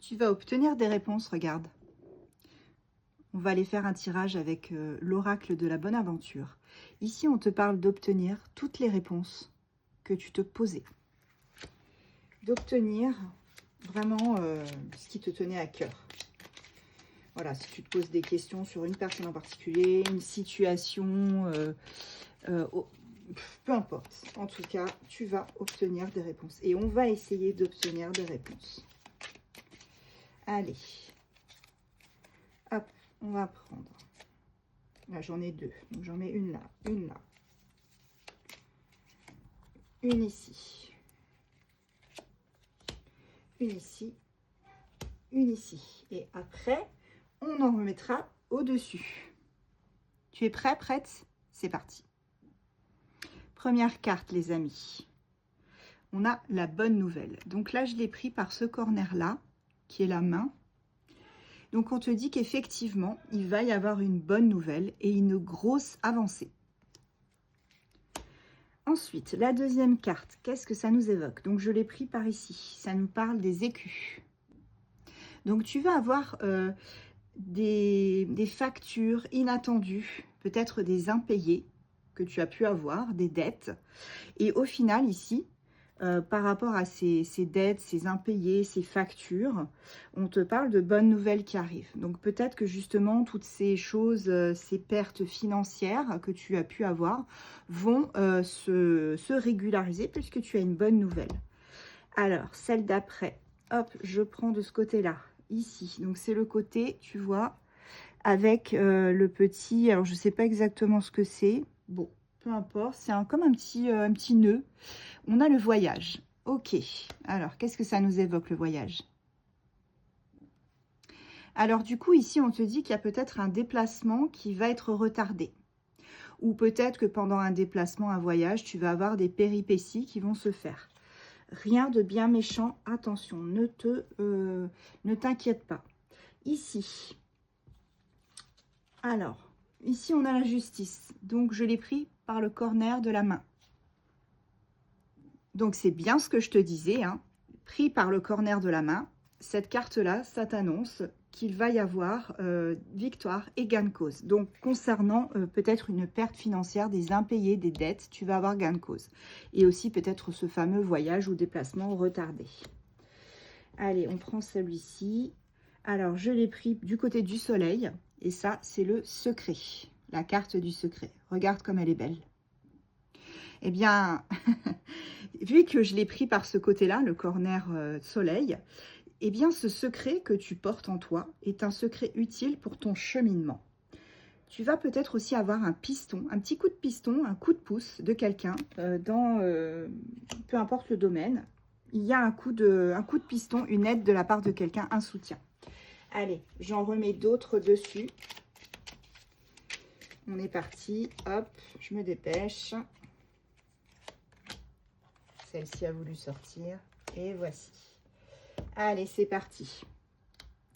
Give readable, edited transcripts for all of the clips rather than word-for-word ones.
Tu vas obtenir des réponses, regarde. On va aller faire un tirage avec l'oracle de la bonne aventure. Ici, on te parle d'obtenir toutes les réponses que tu te posais. D'obtenir vraiment ce qui te tenait à cœur. Voilà, si tu te poses des questions sur une personne en particulier, une situation, peu importe. En tout cas, tu vas obtenir des réponses. Et on va essayer d'obtenir des réponses. Allez. Hop, on va prendre. Là, j'en ai deux. Donc, j'en mets une là, une là. Une ici. Une ici. Une ici. Et après, on en remettra au-dessus. Tu es prêt, prête? C'est parti. Première carte, les amis. On a la bonne nouvelle. Donc là, je l'ai pris par ce corner-là, qui est la main. Donc, on te dit qu'effectivement, il va y avoir une bonne nouvelle et une grosse avancée. Ensuite, la deuxième carte, qu'est-ce que ça nous évoque? Donc, je l'ai pris par ici. Ça nous parle des écus. Donc, tu vas avoir des factures inattendues, peut-être des impayés que tu as pu avoir, des dettes. Et au final, ici, par rapport à ces dettes, ces impayés, ces factures, on te parle de bonnes nouvelles qui arrivent. Donc peut-être que justement, toutes ces choses, ces pertes financières que tu as pu avoir vont se régulariser puisque tu as une bonne nouvelle. Alors, celle d'après, hop, je prends de ce côté-là, ici. Donc c'est le côté, tu vois, avec le petit, alors je ne sais pas exactement ce que c'est. Bon, peu importe, c'est comme un petit nœud. On a le voyage. Ok. Alors, qu'est-ce que ça nous évoque, le voyage? Alors, du coup, ici, on te dit qu'il y a peut-être un déplacement qui va être retardé. Ou peut-être que pendant un déplacement, un voyage, tu vas avoir des péripéties qui vont se faire. Rien de bien méchant. Attention, ne t'inquiète pas. Ici. Alors, ici, on a la justice. Donc, je l'ai pris par le corner de la main. Donc, c'est bien ce que je te disais, hein. Pris par le corner de la main, cette carte-là, ça t'annonce qu'il va y avoir victoire et gain de cause. Donc, concernant peut-être une perte financière, des impayés, des dettes, tu vas avoir gain de cause. Et aussi peut-être ce fameux voyage ou déplacement retardé. Allez, on prend celui-ci. Alors, je l'ai pris du côté du soleil. Et ça, c'est le secret. La carte du secret. Regarde comme elle est belle. Eh bien, vu que je l'ai pris par ce côté-là, le corner soleil, eh bien, ce secret que tu portes en toi est un secret utile pour ton cheminement. Tu vas peut-être aussi avoir un piston, un petit coup de piston, un coup de pouce de quelqu'un peu importe le domaine. Il y a un coup de piston, une aide de la part de quelqu'un, un soutien. Allez, j'en remets d'autres dessus. On est parti. Hop, je me dépêche. Celle-ci a voulu sortir. Et voici. Allez, c'est parti.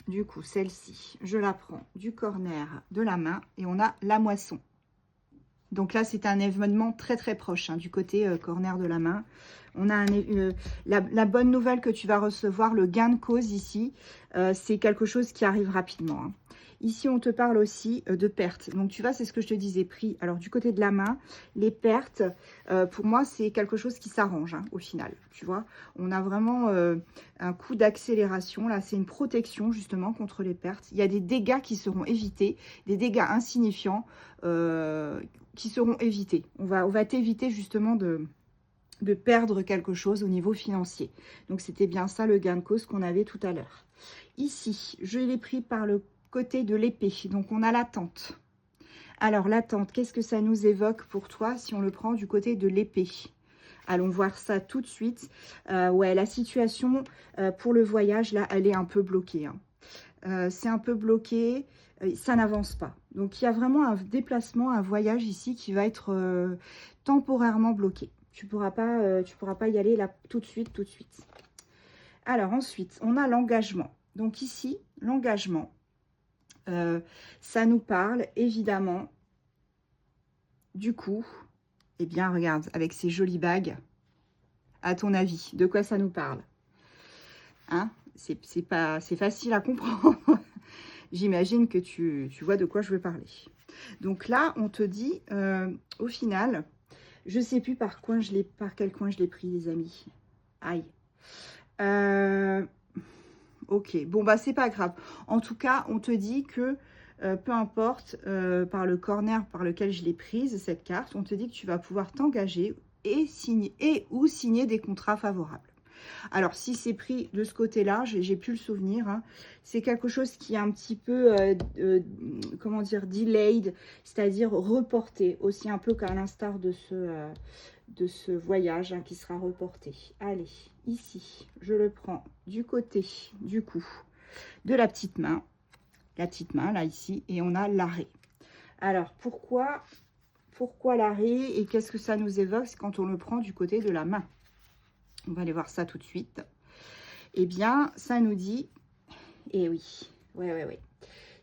Du coup, celle-ci, je la prends du corner de la main et on a la moisson. Donc là, c'est un événement très très proche, hein, du côté corner de la main. On a la bonne nouvelle que tu vas recevoir, le gain de cause ici, c'est quelque chose qui arrive rapidement, hein. Ici, on te parle aussi de pertes. Donc, tu vois, c'est ce que je te disais, pris. Alors, du côté de la main, les pertes, pour moi, c'est quelque chose qui s'arrange, hein, au final. Tu vois, on a vraiment un coup d'accélération. Là, c'est une protection, justement, contre les pertes. Il y a des dégâts qui seront évités, des dégâts insignifiants qui seront évités. On va t'éviter, justement, de perdre quelque chose au niveau financier. Donc, c'était bien ça, le gain de cause qu'on avait tout à l'heure. Ici, je l'ai pris par le côté de l'épée. Donc, on a l'attente. Alors, l'attente, qu'est-ce que ça nous évoque pour toi si on le prend du côté de l'épée? Allons voir ça tout de suite. Ouais, la situation pour le voyage, là, elle est un peu bloquée, hein. C'est un peu bloqué, ça n'avance pas. Donc, il y a vraiment un déplacement, un voyage ici qui va être temporairement bloqué. Tu pourras pas y aller là tout de suite, tout de suite. Alors, ensuite, on a l'engagement. Donc, ici, l'engagement. Ça nous parle évidemment du coup, eh bien regarde, avec ces jolies bagues, à ton avis, de quoi ça nous parle, hein? c'est facile à comprendre. J'imagine que tu vois de quoi je veux parler. Donc là, on te dit, au final, je ne sais plus par quel coin je l'ai pris, les amis. Aïe. Ok, bon, bah, c'est pas grave. En tout cas, on te dit que, peu importe, par le corner par lequel je l'ai prise, cette carte, on te dit que tu vas pouvoir t'engager ou signer des contrats favorables. Alors, si c'est pris de ce côté-là, j'ai plus le souvenir, hein, c'est quelque chose qui est un petit peu, comment dire, delayed, c'est-à-dire reporté, aussi un peu qu'à l'instar de ce voyage, hein, qui sera reporté. Allez, ici, je le prends du côté, du coup, de la petite main, là, ici, et on a l'arrêt. Alors, pourquoi l'arrêt et qu'est-ce que ça nous évoque quand on le prend du côté de la main? On va aller voir ça tout de suite. Eh bien, ça nous dit... Eh oui, ouais.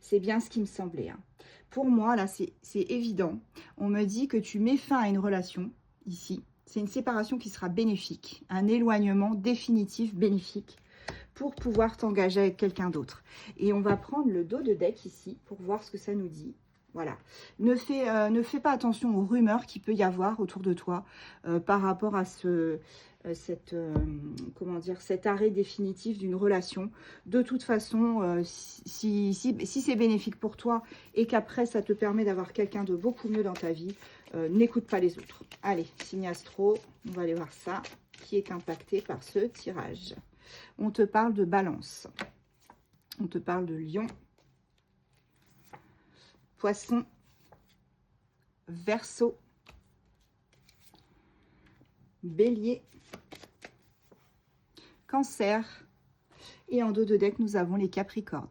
C'est bien ce qui me semblait. Hein. Pour moi, là, c'est évident. On me dit que tu mets fin à une relation, ici. C'est une séparation qui sera bénéfique. Un éloignement définitif bénéfique pour pouvoir t'engager avec quelqu'un d'autre. Et on va prendre le dos de deck ici pour voir ce que ça nous dit. Voilà. Ne fais pas attention aux rumeurs qu'il peut y avoir autour de toi par rapport à cet arrêt définitif d'une relation. De toute façon, si c'est bénéfique pour toi et qu'après ça te permet d'avoir quelqu'un de beaucoup mieux dans ta vie, n'écoute pas les autres. Allez, signe astro, on va aller voir ça, qui est impacté par ce tirage. On te parle de Balance, on te parle de Lion, Poisson, Verseau, Bélier, Cancer, et en dos de deck, nous avons les Capricornes.